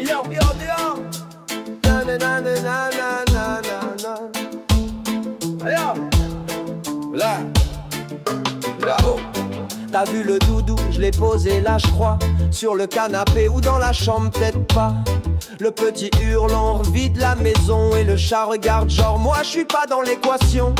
Yo, yo, yo. Na na na na na na na na. Yo. Là. Là-haut. T'as vu le doudou, je l'ai posé là je crois, sur le canapé ou dans la chambre peut-être pas. Le petit hurlant vide la maison et le chat regarde genre moi je suis pas dans l'équation.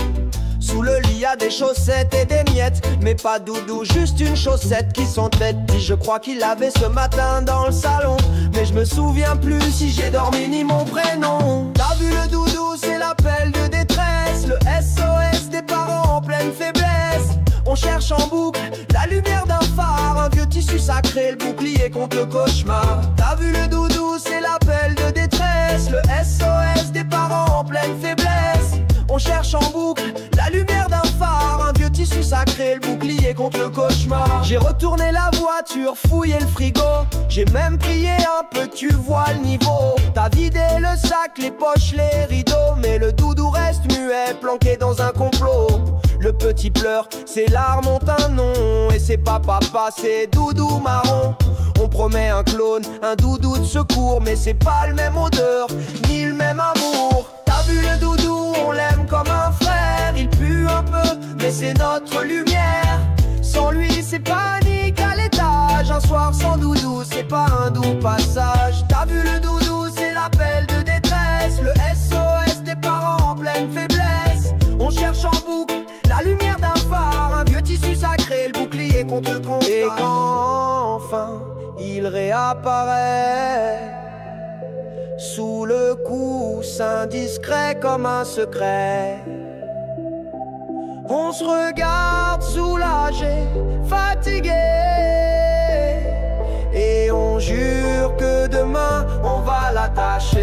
Sous le lit y'a des chaussettes et des miettes, mais pas doudou, juste une chaussette qui s'entête. Dit je crois qu'il l'avait ce matin dans le salon, mais je me souviens plus si j'ai dormi ni mon prénom. T'as vu le doudou, c'est l'appel de détresse, le SOS des parents en pleine faiblesse. On cherche en boucle la lumière d'un phare, un vieux tissu sacré, le bouclier contre le cauchemar. T'as vu le doudou, c'est l'appel de détresse, le SOS des parents en pleine faiblesse. On cherche en boucle la lumière d'un phare, un vieux tissu sacré, le bouclier contre le cauchemar. J'ai retourné la voiture, fouillé le frigo, j'ai même prié un peu, tu vois le niveau. T'as vidé le sac, les poches, les rideaux, mais le doudou reste muet, planqué dans un complot. Le petit pleure, ses larmes ont un nom, et c'est pas papa, c'est doudou marron. On promet un clone, un doudou de secours, mais c'est pas le même odeur, ni le même amour. T'as vu le doudou, on l'aime comme un frère, il pue un peu, mais c'est notre lumière. Sans lui, c'est panique à l'étage, un soir sans doudou, c'est pas un doux passage. T'as vu le doudou, c'est l'appel de détresse, le SOS des parents en pleine faiblesse. On cherche en boucle la lumière d'un phare, un vieux tissu sacré, le bouclier contre le constat. Et quand enfin il réapparaît sous le coussin discret comme un secret, on se regarde soulagé, fatigué, et on jure que demain on va l'attacher.